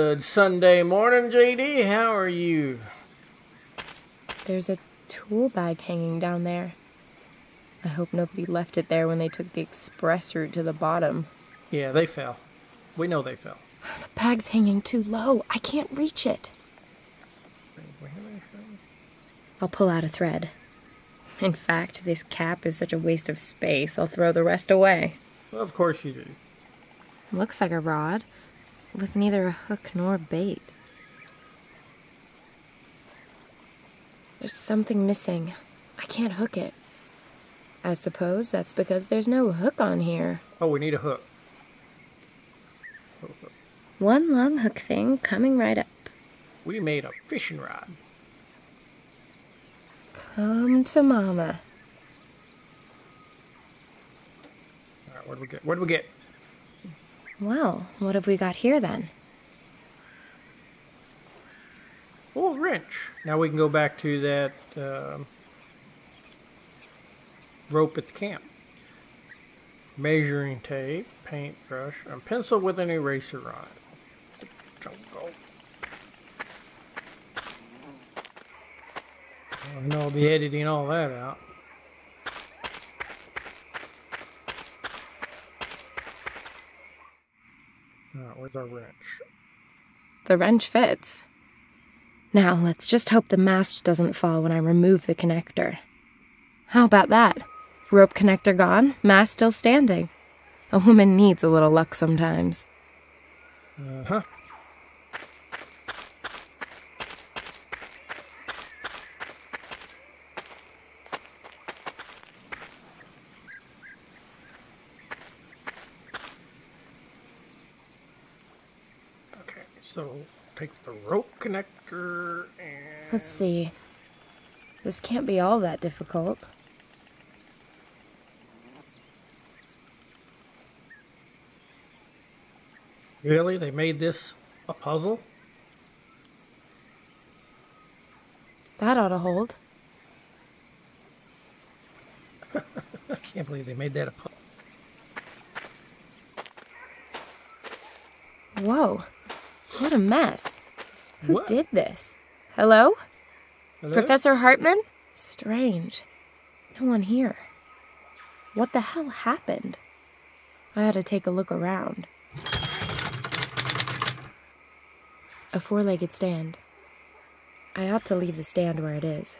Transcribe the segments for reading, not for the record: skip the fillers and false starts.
Good Sunday morning, JD. How are you? There's a tool bag hanging down there. I hope nobody left it there when they took the express route to the bottom. Yeah, they fell. We know they fell. The bag's hanging too low. I can't reach it. I'll pull out a thread. In fact, this cap is such a waste of space, I'll throw the rest away. Well, of course you do. Looks like a rod, with neither a hook nor bait. There's something missing. I can't hook it. I suppose that's because there's no hook on here. Oh, we need a hook. One long hook thing coming right up. We made a fishing rod. Come to mama. All right, what do we get? What do we get? Well, what have we got here then? Oh, a wrench. Now we can go back to that rope at the camp. Measuring tape, paintbrush, and pencil with an eraser on it. Jungle. I know I'll be editing all that out. Alright, where's our wrench? The wrench fits. Now, let's just hope the mast doesn't fall when I remove the connector. How about that? Rope connector gone, mast still standing. A woman needs a little luck sometimes. Uh-huh. Okay, so take the rope connector and... Let's see. This can't be all that difficult. Really? They made this a puzzle? That ought to hold. I can't believe they made that a puzzle. Whoa. What a mess. Who What? did this? Hello? Hello? Professor Hartman? Strange. No one here. What the hell happened? I ought to take a look around. A four-legged stand. I ought to leave the stand where it is.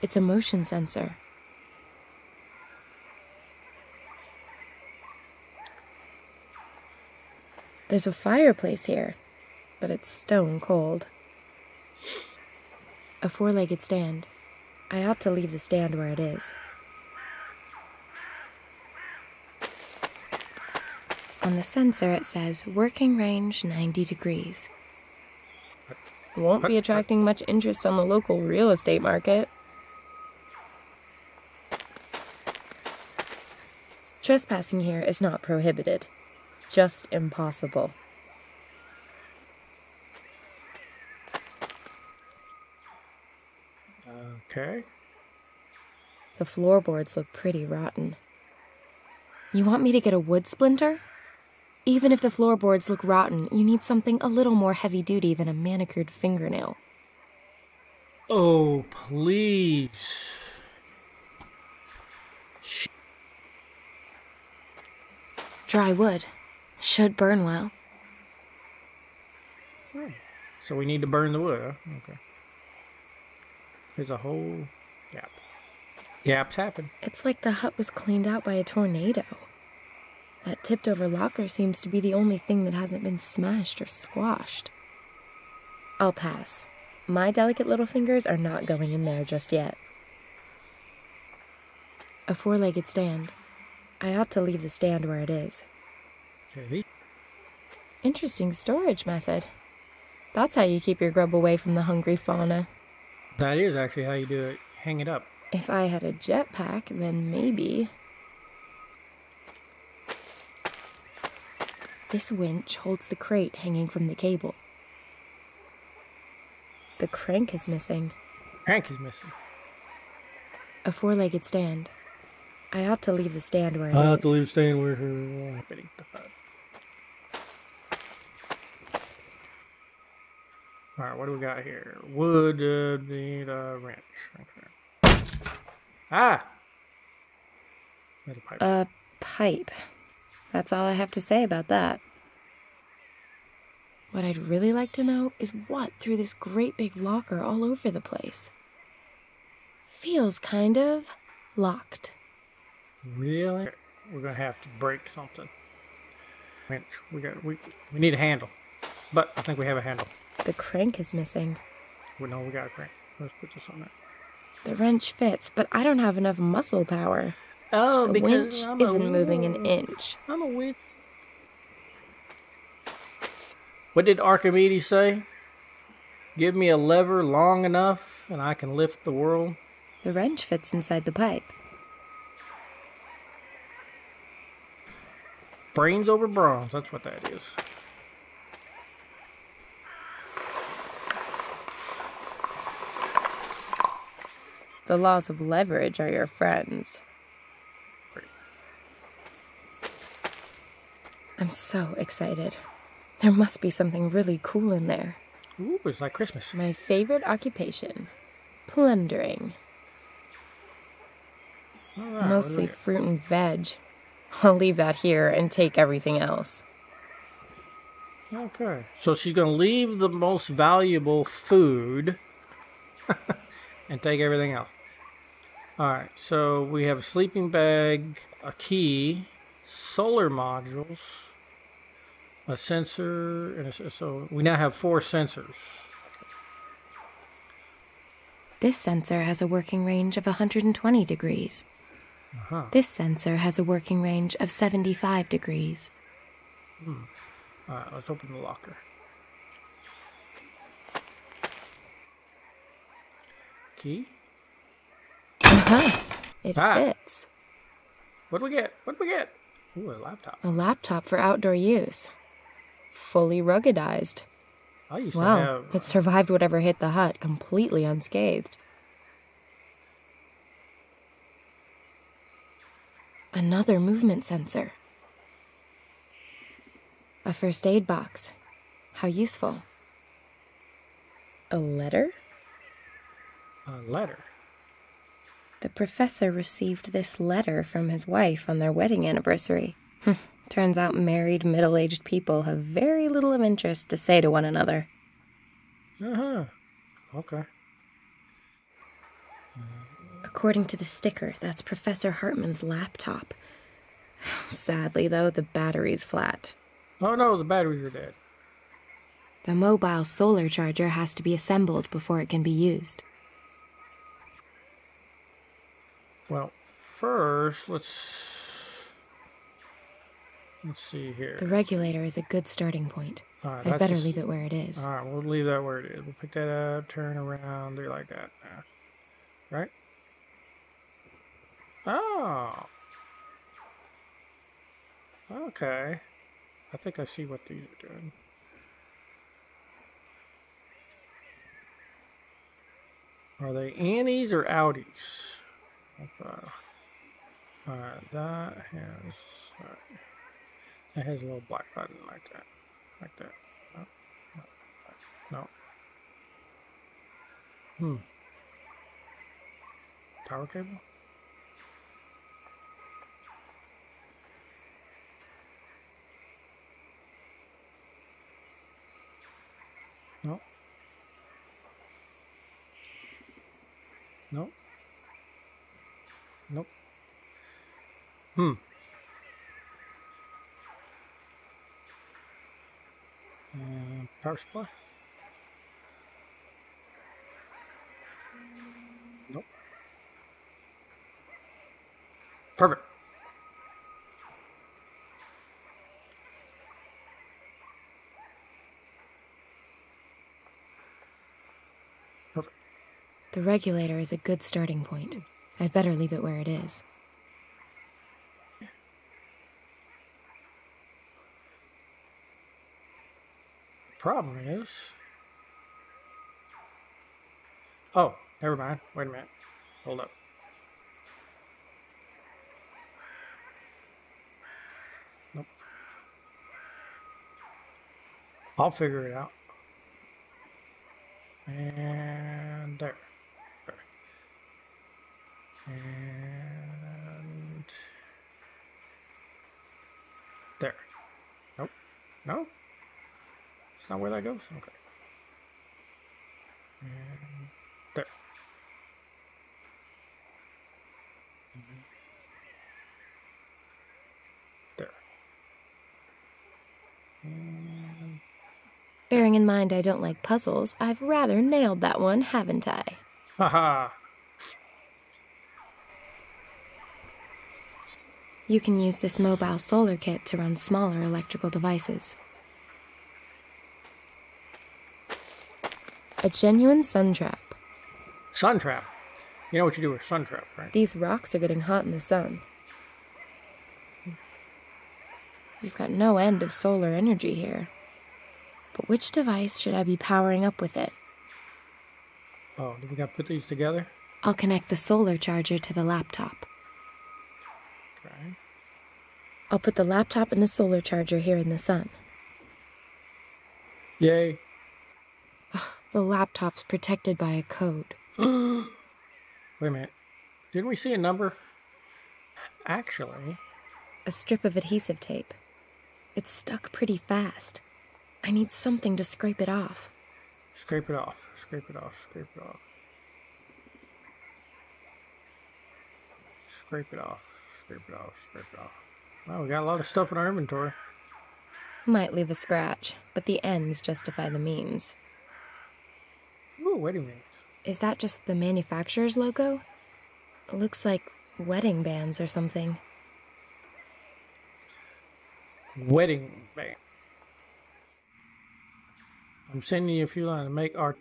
It's a motion sensor. There's a fireplace here, but it's stone cold. A four-legged stand. I ought to leave the stand where it is. On the sensor it says, working range 90 degrees. Won't be attracting much interest on the local real estate market. Trespassing here is not prohibited. Just impossible. Okay. The floorboards look pretty rotten. You want me to get a wood splinter? Even if the floorboards look rotten, you need something a little more heavy-duty than a manicured fingernail. Oh, please. Dry wood. Should burn well. So we need to burn the wood, huh? Okay. There's a whole gap. Gaps happen. It's like the hut was cleaned out by a tornado. That tipped-over locker seems to be the only thing that hasn't been smashed or squashed. I'll pass. My delicate little fingers are not going in there just yet. A four-legged stand. I ought to leave the stand where it is. Okay. Interesting storage method. That's how you keep your grub away from the hungry fauna. That is actually how you do it. Hang it up. If I had a jetpack, then maybe. This winch holds the crate hanging from the cable. The crank is missing. Crank is missing. A four-legged stand. I ought to leave the stand where it is. I have to leave the stand where it is. Alright, what do we got here? Wood, need a wrench. Okay. Ah! There's a pipe. A pipe. That's all I have to say about that. What I'd really like to know is what threw this great big locker all over the place. Feels kind of locked. Really? We're gonna have to break something. Wrench. We need a handle. But I think we have a handle. The crank is missing. We know we got a crank. Let's put this on there. The wrench fits, but I don't have enough muscle power. Oh, the winch isn't moving an inch. I'm a winch. What did Archimedes say? Give me a lever long enough and I can lift the world. The wrench fits inside the pipe. Brains over bronze, that's what that is. The laws of leverage are your friends. I'm so excited. There must be something really cool in there. Ooh, it's like Christmas. My favorite occupation. Plundering. Right, mostly fruit and veg. I'll leave that here and take everything else. Okay. So she's going to leave the most valuable food and take everything else. Alright, so we have a sleeping bag, a key, solar modules, a sensor, and so we now have 4 sensors. This sensor has a working range of 120 degrees. This sensor has a working range of 75 degrees. Alright, let's open the locker. Key? It fits. What do we get? What do we get? Ooh, a laptop. A laptop for outdoor use. Fully ruggedized. I used to Wow, have... it survived whatever hit the hut, completely unscathed. Another movement sensor. A first aid box. How useful. A letter? A letter? The professor received this letter from his wife on their wedding anniversary. Turns out married, middle-aged people have very little of interest to say to one another. Okay. According to the sticker, that's Professor Hartman's laptop. Sadly, though, the battery's flat. Oh no, the batteries are dead. The mobile solar charger has to be assembled before it can be used. Well, first, let's see here. The regulator is a good starting point. Right, I'd better leave it where it is. Alright, we'll leave that where it is. We'll pick that up, turn around, do like that. Right? Oh! Okay. I think I see what these are doing. Are they annies or outies? Okay. Alright, that has a little black button like that. Like that. No. Power cable? No. Nope. Nope. Power supply? Nope. Perfect. Perfect. The regulator is a good starting point. I'd better leave it where it is. Problem is... Oh, never mind. Wait a minute. Hold up. I'll figure it out. And there. And there. Nope. No? It's not where that goes? Okay. And there. There. And bearing in mind I don't like puzzles, I've rather nailed that one, haven't I? haha. You can use this mobile solar kit to run smaller electrical devices. A genuine sun trap. Sun trap. You know what you do with sun trap, right? These rocks are getting hot in the sun. We've got no end of solar energy here. But which device should I be powering up with it? Oh, do we got to put these together? I'll connect the solar charger to the laptop. Okay. I'll put the laptop and the solar charger here in the sun. Yay. The laptop's protected by a code. Wait a minute. Didn't we see a number? Actually. A strip of adhesive tape. It's stuck pretty fast. I need something to scrape it off. Scrape it off. Scrape it off. Scrape it off. Scrape it off. Scrape it off. Scrape it off. Well, we got a lot of stuff in our inventory. Might leave a scratch, but the ends justify the means. Ooh, wait a minute. Is that just the manufacturer's logo? It looks like wedding bands or something. Wedding band. I'm sending you a few lines to make our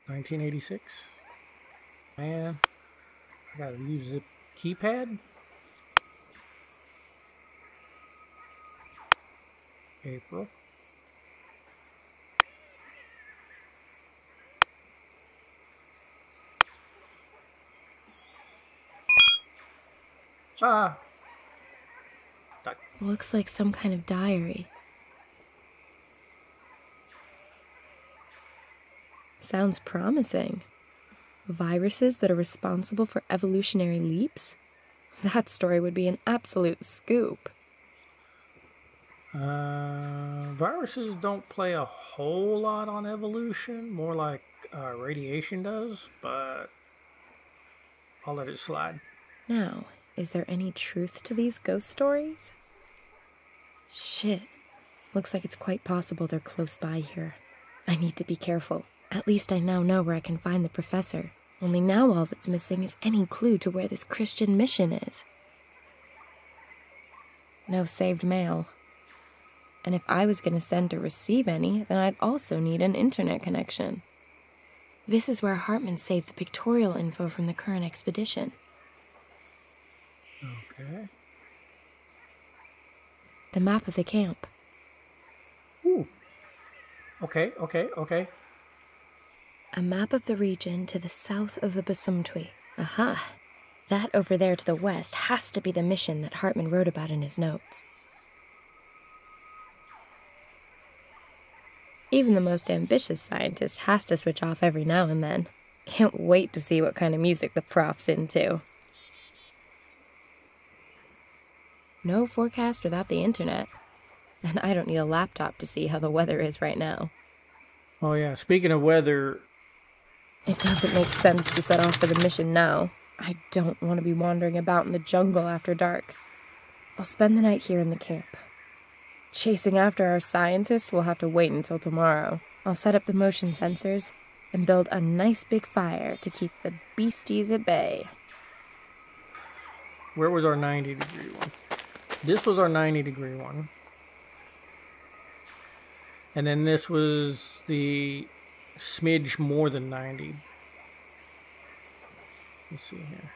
1986. Man, I gotta use the keypad. April. Ah. Looks like some kind of diary. Sounds promising. Viruses that are responsible for evolutionary leaps? That story would be an absolute scoop. Viruses don't play a whole lot on evolution, more like radiation does, but I'll let it slide. Now, is there any truth to these ghost stories? Shit. Looks like it's quite possible they're close by here. I need to be careful. At least I now know where I can find the professor. Only now all that's missing is any clue to where this Christian mission is. No saved mail. And if I was going to send or receive any, then I'd also need an internet connection. This is where Hartman saved the pictorial info from the current expedition. Okay. The map of the camp. Ooh. Okay. A map of the region to the south of the Basumtwi. Aha! That over there to the west has to be the mission that Hartman wrote about in his notes. Even the most ambitious scientist has to switch off every now and then. Can't wait to see what kind of music the prof's into. No forecast without the internet. And I don't need a laptop to see how the weather is right now. Oh yeah, speaking of weather... It doesn't make sense to set off for the mission now. I don't want to be wandering about in the jungle after dark. I'll spend the night here in the camp. Chasing after our scientist will have to wait until tomorrow. I'll set up the motion sensors and build a nice big fire to keep the beasties at bay. Where was our 90-degree one? This was our 90-degree one. And then this was the smidge more than 90. Let's see here.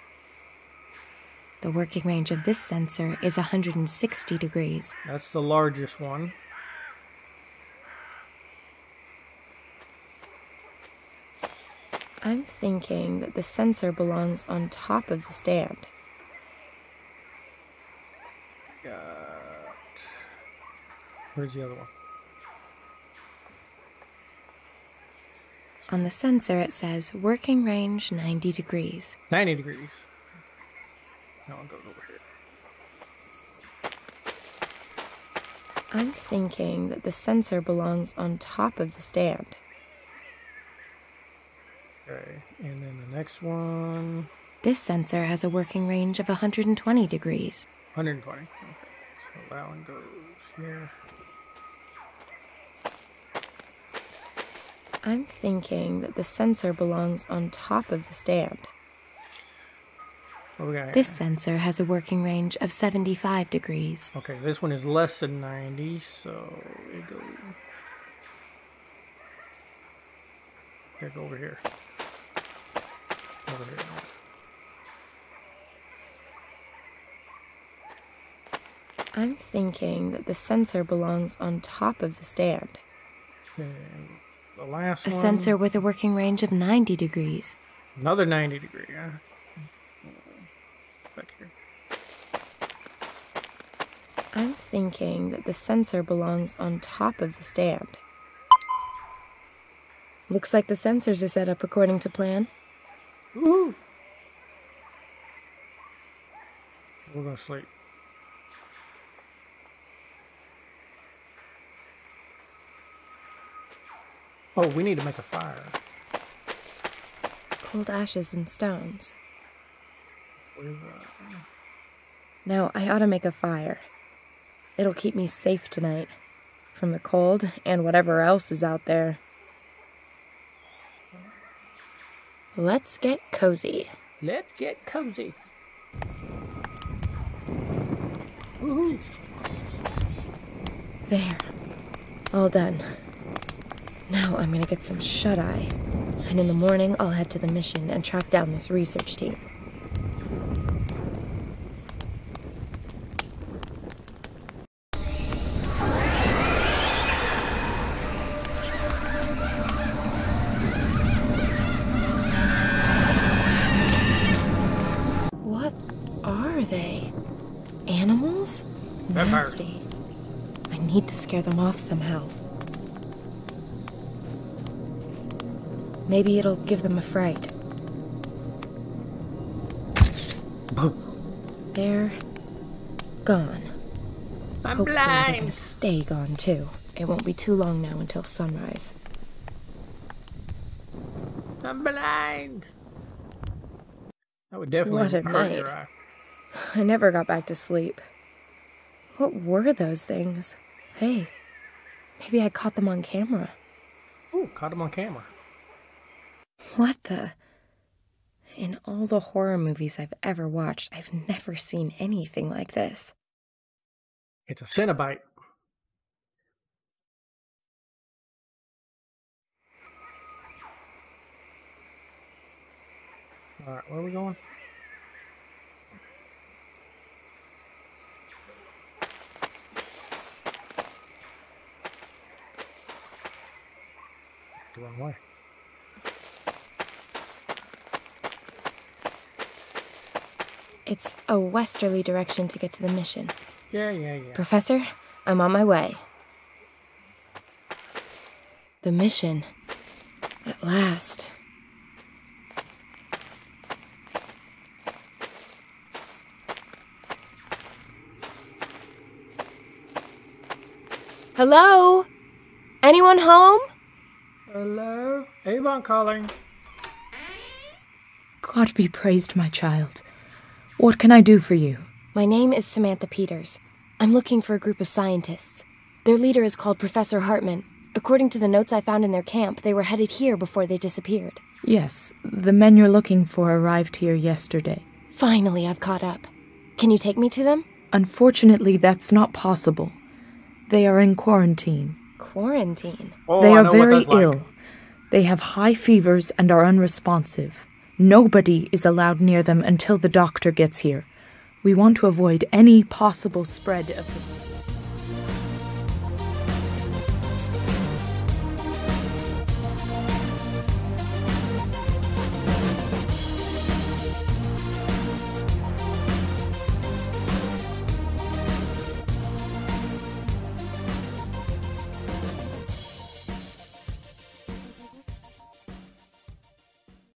The working range of this sensor is 160 degrees. That's the largest one. I'm thinking that the sensor belongs on top of the stand. Where's the other one? On the sensor, it says working range 90 degrees. 90 degrees. No, it goes over here. I'm thinking that the sensor belongs on top of the stand. Okay, and then the next one. This sensor has a working range of 120 degrees. 120. Okay, so that one goes here. I'm thinking that the sensor belongs on top of the stand. What we got here? This sensor has a working range of 75 degrees. Okay, this one is less than 90, so it goes. Okay, go over here. Over here. I'm thinking that the sensor belongs on top of the stand. And the last A one. sensor with a working range of 90 degrees. Another 90 degree, huh? Back here. I'm thinking that the sensor belongs on top of the stand. Looks like the sensors are set up according to plan. Woohoo! We're gonna sleep. Oh, we need to make a fire. Cold ashes and stones. Where's Now, I ought to make a fire. It'll keep me safe tonight. From the cold and whatever else is out there. Let's get cozy. Let's get cozy. Woohoo! There. All done. Now I'm gonna get some shut-eye. And in the morning, I'll head to the mission and track down this research team. What are they? Animals? Vampires. Nasty. I need to scare them off somehow. Maybe it'll give them a fright. They're gone. I'm Hopefully they're gonna blind. stay gone too. It won't be too long now until sunrise. I'm blind. That would definitely What a hurt your night. eye. I never got back to sleep. What were those things? Hey, maybe I caught them on camera. Ooh, caught him on camera. What the? In all the horror movies I've ever watched, I've never seen anything like this. It's a Cenobite. Alright, where are we going? The wrong way. It's a westerly direction to get to the mission. Yeah. Professor, I'm on my way. The mission. At last. Hello? Anyone home? Hello? Avon calling. God be praised, my child. What can I do for you? My name is Samantha Peters. I'm looking for a group of scientists. Their leader is called Professor Hartman. According to the notes I found in their camp, they were headed here before they disappeared. Yes, the men you're looking for arrived here yesterday. Finally, I've caught up. Can you take me to them? Unfortunately, that's not possible. They are in quarantine. Quarantine? Oh, They I are know what very that's like. ill. They have high fevers and are unresponsive. Nobody is allowed near them until the doctor gets here. We want to avoid any possible spread of the...